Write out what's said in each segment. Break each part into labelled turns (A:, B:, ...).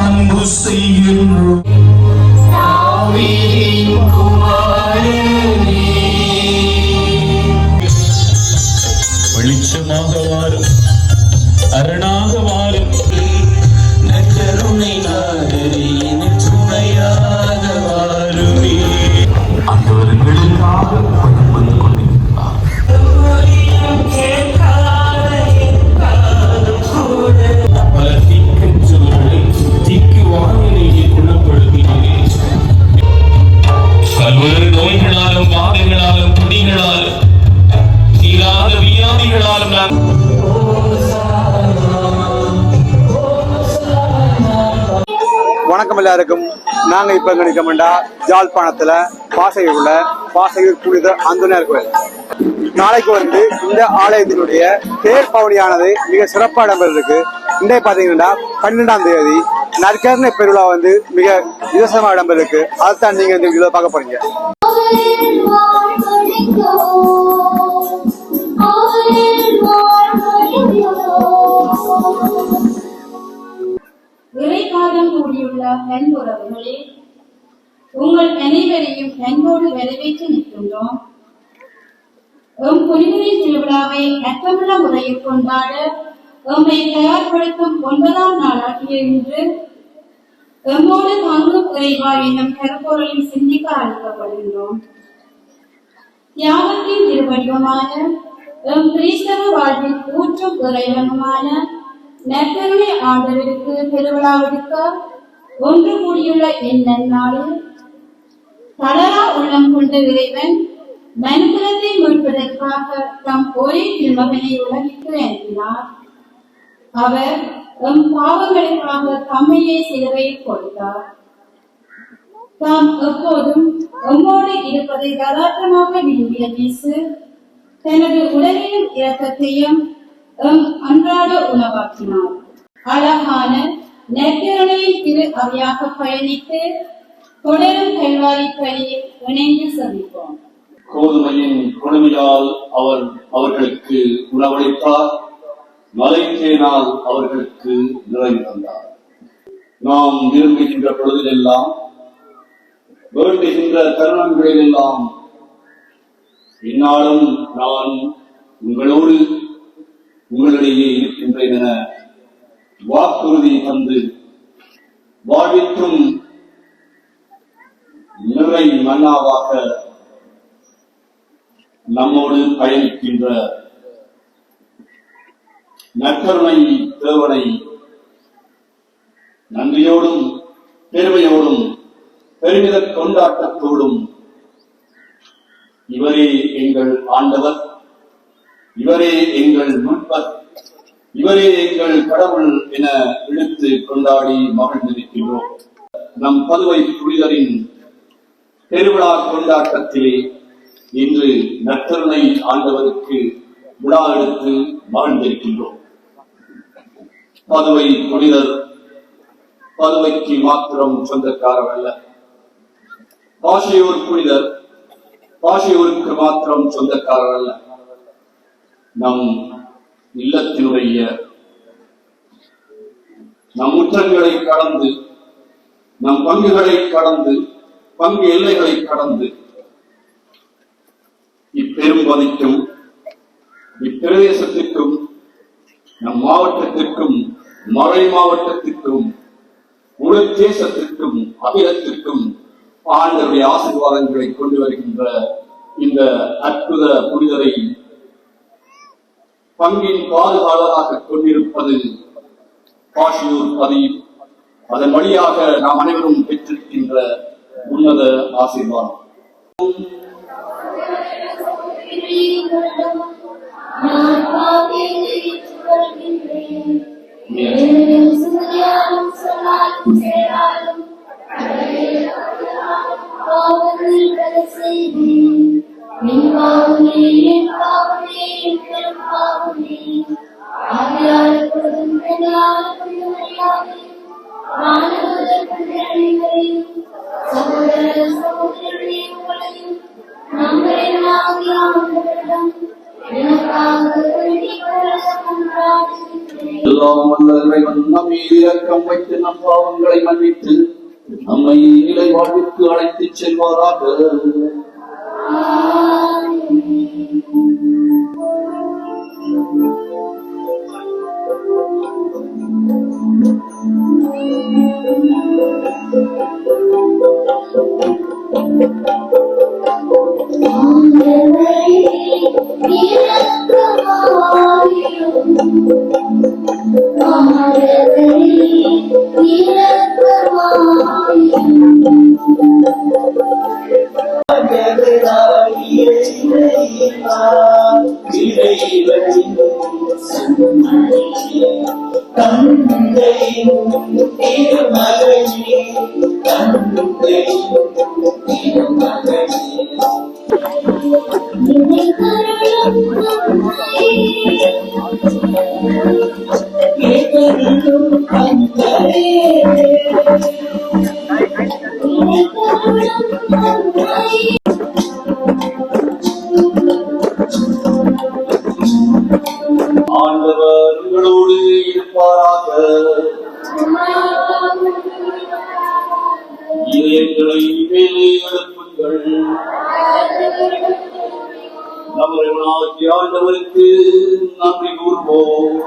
A: அன்பு செய்கின்றோம். வெளிச்சமாக வாரும், அரணாக வாரும், நற்கருணை நாதரின் துணையாக வாருமே. அந்தவர்களுக்காக பணிபுரிந்து கொண்டிருக்கிறார். பல தீக்கச்சூழலை தீக்கு வானிலையை குணப்படுத்தினேன். பல்வேறு நோய்களாலும் வாதங்களாலும் குடிகளாலும் தீராத வியாதிகளாலும் நான்
B: வணக்கம் எல்லாருக்கும். நாங்க இப்ப எங்க நிற்கமெண்டா ஜாழ்ப்பாணத்துல பாசையூர் புனித அந்தோனியார் கோயில். நாளைக்கு வந்து இந்த ஆலயத்தினுடைய தேர் பவனியானது மிக சிறப்பாக இடம்பெற்றிருக்கு. இன்றைய பாத்தீங்கன்னா 12ஆம் தேதி நற்கருணை பெருவிழா வந்து மிக விசேஷமா இடம்பெற்றிருக்கு. அதைத்தான் நீங்க இந்த வீடியோல பார்க்க போறீங்க.
C: இறைக்காலம் கூடியுள்ள அன்புறவுகளே, உங்கள் அனைவரையும் அன்போடு வரவேற்று நிற்கின்றோம். எம் புனிதரை திருவிழாவை அர்த்தமுள்ள முறையில் கொண்டாட எம்மை தயார்படுத்தும் 9ஆம் நாளாகிய இன்று எம்மோடு தாங்கும் இறைவா என்னும் கருப்பொருளில் சிந்திக்க அழைக்கப்படுகின்றோம். தியாகத்தின் திருவடிவமான எம் கிறிஸ்தவ வாழ்வில் ஊற்றும் இறைவனுமான நற்கருணை ஆண்டவருக்கு திருவிழாவிற்க ஒன்று கூடியுள்ள இந்நன்னாளில் தளரா உள்ளம் கொண்ட இறைவன் மனுக்குலத்தை மீட்பதற்காக தம் ஒரே திருமகனை உலகிற்கு அனுப்பினார். அவர் எம் பாவங்களுக்காக தம்மையே சிலுவையில் கொடுத்தார். தாம் எப்போதும் எம்மோடு இருப்பதை யதார்த்தமாக விரும்பிய இயேசு தனது உடலிலும் இரக்கத்தையும் அன்றாட உணவாக்கினார். அழகான நற்கருணையின் திரு அவையாக பயணித்து தொடரும் கல்வாரி பணியில் இணைந்து சந்திப்போம்.
D: கோதுமையின் குணமியால் அவர்களுக்கு உணவளித்தார், மலைத்தேனால் அவர்களுக்கு நிறைவு தந்தார். நாம் விரும்புகின்ற பொழுதிலெல்லாம், வேண்டுகின்ற தருணங்களிலெல்லாம் இந்நாளும் நான் உங்களிடையே இருக்கின்றேன் என வாக்குறுதி தந்து வாழ்விற்கும் நிறை மன்னாவாக நம்மோடு பயணிக்கின்ற நற்கருணை தேவனை நன்றியோடும் பெருமையோடும் பெருமித கொண்டாட்டத்தோடும் இவரே எங்கள் ஆண்டவர், இவரே எங்கள் மீட்பர், இவரே எங்கள் கடவுள் என இழுத்து கொண்டாடி மகிழ்ந்திருக்கின்றோம். நம் பதுவை புனிதரின் பெருவிழா கொண்டாட்டத்திலே இன்று நற்கருணை ஆண்டவருக்கு விழா எடுத்து மகிழ்ந்திருக்கின்றோம். பதுவை புனிதர் பதுவைக்கு மாத்திரம் சொந்தக்காரர் அல்ல. பாசையூர் புனிதர் பாசையூருக்கு மாத்திரம் சொந்தக்காரர் அல்ல. நம் இல்லத்தினுடைய நம் முற்றங்களை கடந்து, நம் பங்குகளை கடந்து, பங்கு எல்லைகளை கடந்து இப்பெரும்பதிக்கும் இப்பிரதேசத்திற்கும் நம் மாவட்டத்திற்கும் மறை மாவட்டத்திற்கும் முழு தேசத்திற்கும் அகிலத்திற்கும் ஆண்டவருடைய ஆசீர்வாதங்களை கொண்டு வருகின்ற இந்த அற்புத புனிதரை பங்கின் பாதுகாவலராக கொண்டிருப்பது பாசையூர் பதிவு. அதன் வழியாக நாம் அனைவரும் பெற்றிருக்கின்ற உன்னத ஆசீர்வாதம். எல்லாம் வல்ல இறைவன் நம் மீது இரக்கம் வைத்து நம் பாவங்களை மன்னித்து நம்மை நிலை வாழ்விற்கு அழைத்துச் செல்வாராக. ஆண்டவர் உங்களோடு இருப்பாராக. இதயங்களை மேலே எழுப்புங்கள். நம்முடைய ஆண்டவருக்கு நன்றி கூறுவோம்.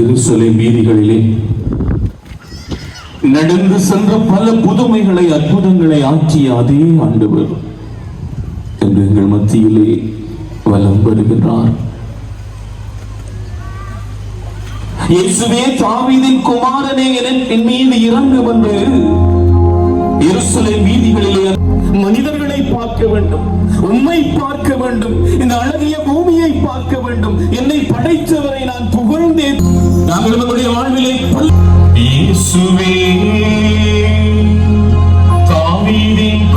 A: எருசலேம் வீதிகளிலே நடந்து சென்ற பல புதுமைகளை அற்புதங்களை ஆற்றிய அதே ஆண்டவர் என்று எங்கள் மத்தியிலே வலம் வருகிறார். இயேசுவே தாவீதின் குமாரனே என் மீது இறங்கு வந்து எருசலேம் வீதிகளிலே மனிதர்களை பார்க்க வேண்டும், உம்மை பார்க்க வேண்டும், இந்த அழகிய பூமியை பார்க்க வேண்டும், என்னை படைத்தவரை நான் புகழ்ந்தேன். நாங்கள் நம்முடைய வாழ்விலே இயேசுவே தாவீதின்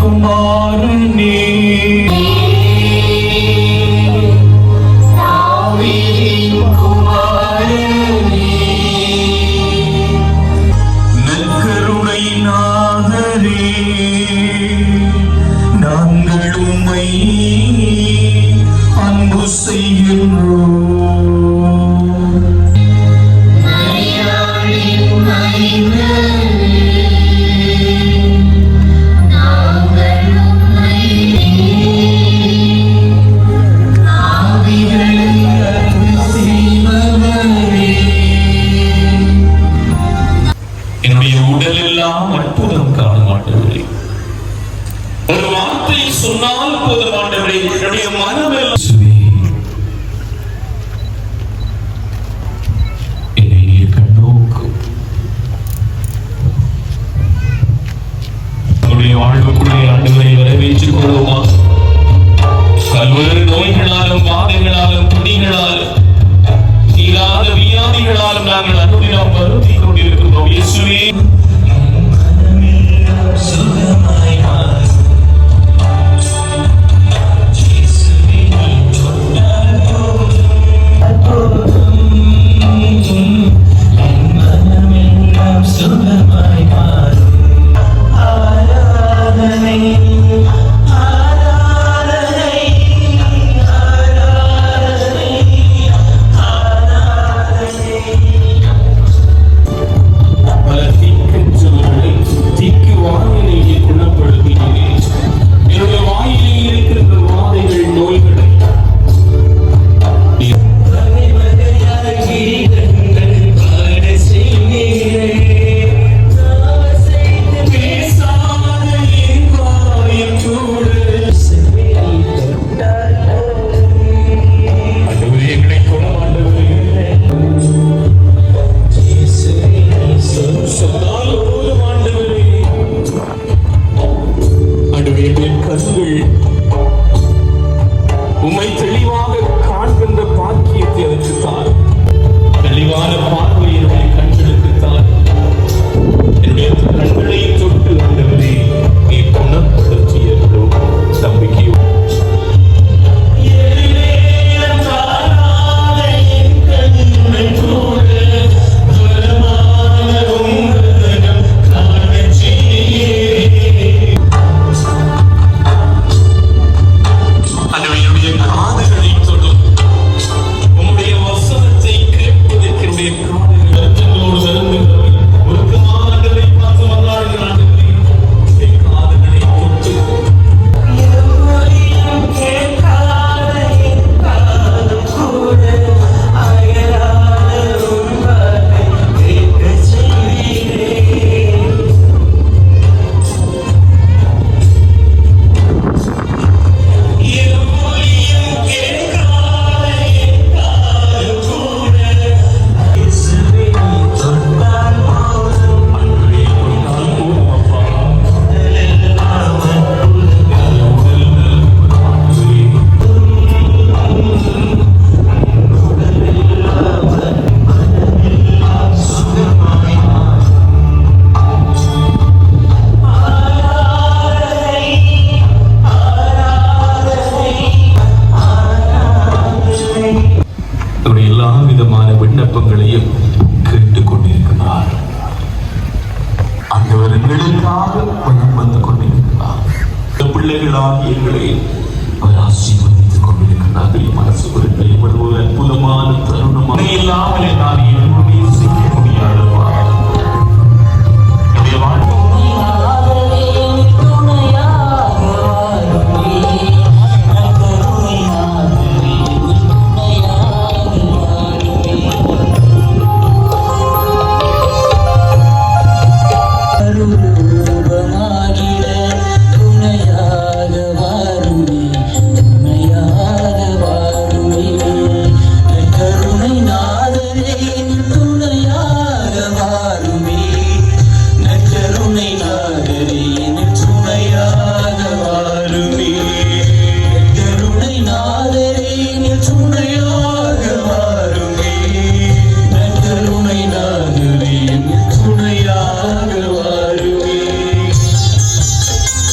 A: நாங்கள் உம்மை அன்பு செய்கின்றோம். என்னுடைய உடல் எல்லாம் அற்புதம் காண மாட்டவில்லை. ஒரு வார்த்தை சொன்னால் போதும் ஆண்டவரே, என்னுடைய மனமெல்லாம் என்னை நீர் கண்ணோக்கும். நம்முடைய வாழ்வுக்குள்ளே ஆண்டவரை வரவேற்றுக் கொள்வோமா? பல்வேறு நோய்களாலும் வாதங்களாலும் துணிகளாலும் தீராத வியாதிகளாலும் நாங்கள் அனுதினம் வருத்திக் கொண்டிருக்கிறோம். இயேசுவே உம்மை தெளிவாக காண்கின்ற பாக்கியத்தை அதற்கு தார். தெளிவான பார்வை என்னுடைய கண்களுக்கு தார். என்னுடைய கண்களை தொட்டு ஆண்டவரே நீ குணப்படுத்திய நம்பிக்கை எல்லா விதமான விண்ணப்பங்களையும் கேட்டுக் கொண்டிருக்கிறார். ஆண்டவர் எங்களுக்காக பணம் வந்து கொண்டிருக்கிறார். பிள்ளைகளாகி எங்களை அவர் ஆசீர்வதித்துக் கொண்டிருக்கிறார்கள். மனசு ஒரு இவ்வளவு அற்புதமான தருணமாக இல்லாமல் நான் என்னுடைய செய்ய முடியாதவா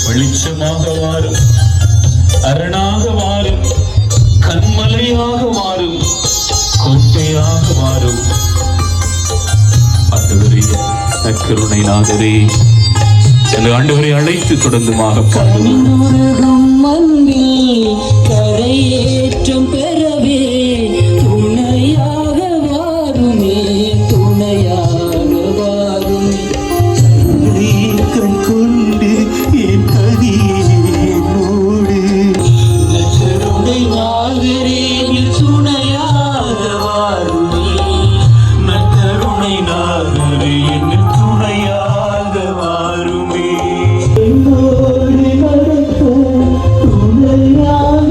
A: வெளிச்சமாக மாறும், அரணாக மாறும், கண்மலையாக மாறும், கோட்டையாக மாறும். ஆண்டவரே, நற்கருணை நாதரே, அந்த ஆண்டவரை அழைத்து தொடர்ந்துமாக
E: கனிந்துருகும் மண்ணில் கரையேற்றம் பெறவே துணையாக வாருமே, துணையாக வாருமே. கண் கொண்டு என் கதியே மூடு நச்சருடை நாகரேனில் துணையாக வாருமே, நச்சருடை நாகரே என் துணையாக வாருமே. என்னோடு நடக்க துணையாக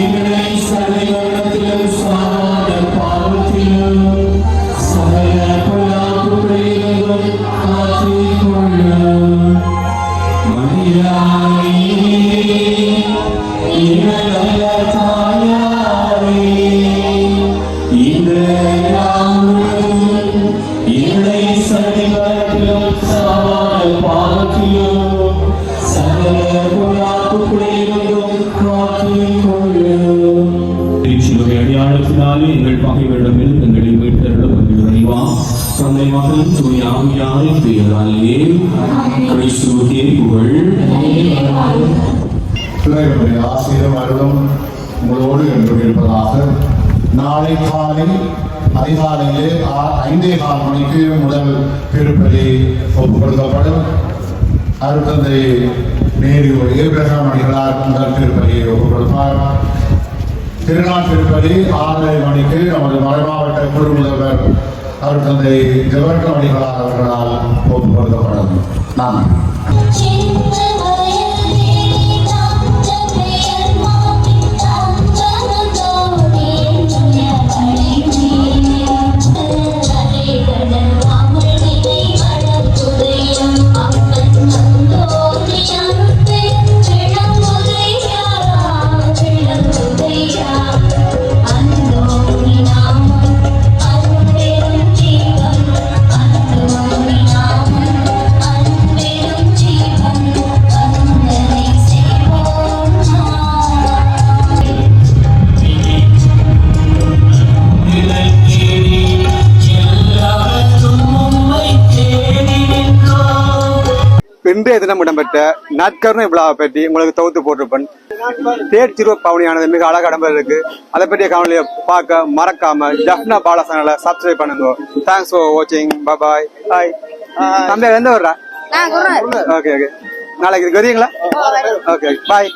A: எங்களை சதைவனத்திலும் சாத பாவத்திலும் சகல பொல்லாப்புகளிலும் காத்துக்கொள்ளும். மரியாயே, எங்கள் நல்ல தாயாரே, இன்று நாமும் எங்களை சதைவனத்திலும் சாத பாவத்திலும் சகல பொல்லாப்புகளிலும் காத்துக்கொள்ளும். திருச்சிலுவை அடையாளத்தினாலே எங்கள் பகைவரிடமிருந்து எங்களை மீட்டருளும் எங்கள் இறைவா. தந்தை மகன் தூய ஆவியாரின் பெயராலே கிறிஸ்துவுக்கே புகழ்.
F: இறைவனுடைய ஆசீர்வாதம் அருளும் உங்களோடு என்று இருப்பதாக. நாளை காலை அதிகாலையிலே 5:15 மணிக்கு முதல் திருப்பலி ஒப்புக் கொடுக்கப்படும். அருட்தந்தை நேரு ஏப்ரஹாம் அடிகளார் முதல் திருப்பலியை ஒப்புக் கொடுப்பார். திருநாள் திருப்பலி 6:30 மணிக்கு நமது மறைமாவட்ட குழு முதல்வர் அருட்தந்தை ஜெவர்கம் அடிகளார் அவர்களால் ஒப்புக் கொடுக்கப்படும். நன்றி.
B: இன்றைய தினம் இடம்பெற்ற நற்கருணை விழாவை பற்றி உங்களுக்கு தொகுத்து போட்டிருப்பேன். தேர் சிறுவ பவனியானது மிக அழகாக இடம்பெற்றிருக்கு. அதை பற்றிய காணொலியை பார்க்க மறக்காம ஜப்னா பாலா சேனலை சப்ஸ்கிரைப் பண்ணுங்க. தேங்க்ஸ் ஃபார் வாட்சிங். பாய். ஹாய் தம்பி, எந்த ஊர்ரா? Okay okay. நாளைக்கு இதுக்கு வரீங்களா? Okay bye.